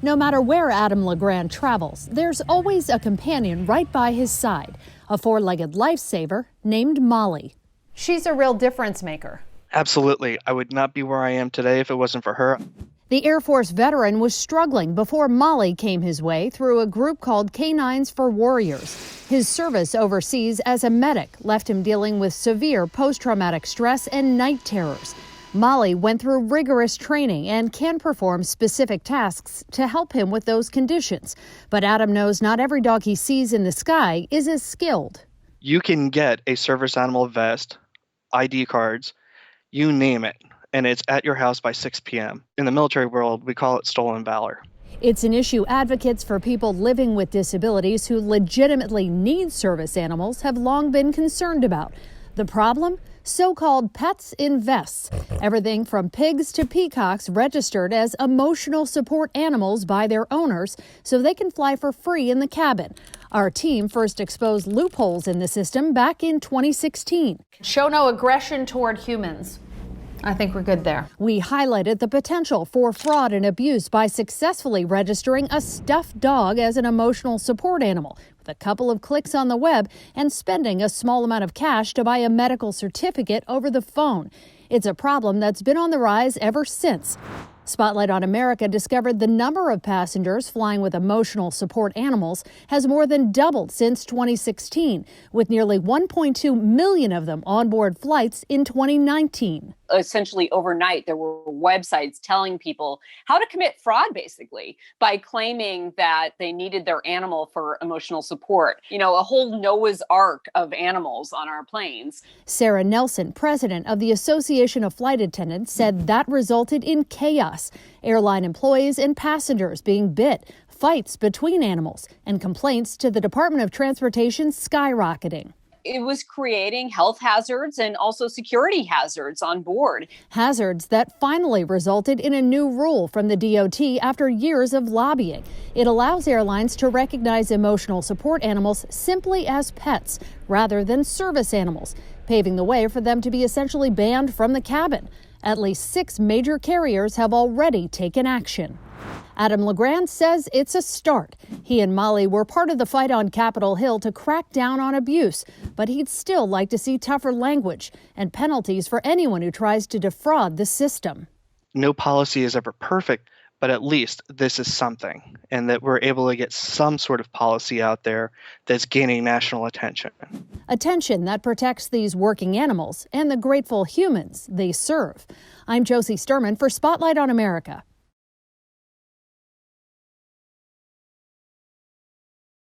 No matter where Adam LeGrand travels, there's always a companion right by his side, a four-legged lifesaver named Molly. She's a real difference maker. Absolutely. I would not be where I am today if it wasn't for her. The Air Force veteran was struggling before Molly came his way through a group called Canines for Warriors. His service overseas as a medic left him dealing with severe post-traumatic stress and night terrors. Molly went through rigorous training and can perform specific tasks to help him with those conditions. But Adam knows not every dog he sees in the sky is as skilled. You can get a service animal vest, ID cards, you name it, and it's at your house by 6 p.m. In the military world, we call it stolen valor. It's an issue advocates for people living with disabilities who legitimately need service animals have long been concerned about. The problem? So-called pets in vests. Everything from pigs to peacocks registered as emotional support animals by their owners so they can fly for free in the cabin. Our team first exposed loopholes in the system back in 2016. Show no aggression toward humans. I think we're good there. We highlighted the potential for fraud and abuse by successfully registering a stuffed dog as an emotional support animal with a couple of clicks on the web and spending a small amount of cash to buy a medical certificate over the phone. It's a problem that's been on the rise ever since. Spotlight on America discovered the number of passengers flying with emotional support animals has more than doubled since 2016, with nearly 1.2 million of them on board flights in 2019. Essentially overnight, there were websites telling people how to commit fraud, basically, by claiming that they needed their animal for emotional support. You know, a whole Noah's Ark of animals on our planes. Sarah Nelson, president of the Association of Flight Attendants, said that resulted in chaos. Airline employees and passengers being bit, fights between animals, and complaints to the Department of Transportation skyrocketing. It was creating health hazards and also security hazards on board. Hazards that finally resulted in a new rule from the DOT after years of lobbying. It allows airlines to recognize emotional support animals simply as pets rather than service animals, paving the way for them to be essentially banned from the cabin. At least 6 major carriers have already taken action. Adam LeGrand says it's a start. He and Molly were part of the fight on Capitol Hill to crack down on abuse, but he'd still like to see tougher language and penalties for anyone who tries to defraud the system. No policy is ever perfect, but at least this is something, and that we're able to get some sort of policy out there that's gaining national attention. Attention that protects these working animals and the grateful humans they serve. I'm Joce Sterman for Spotlight on America.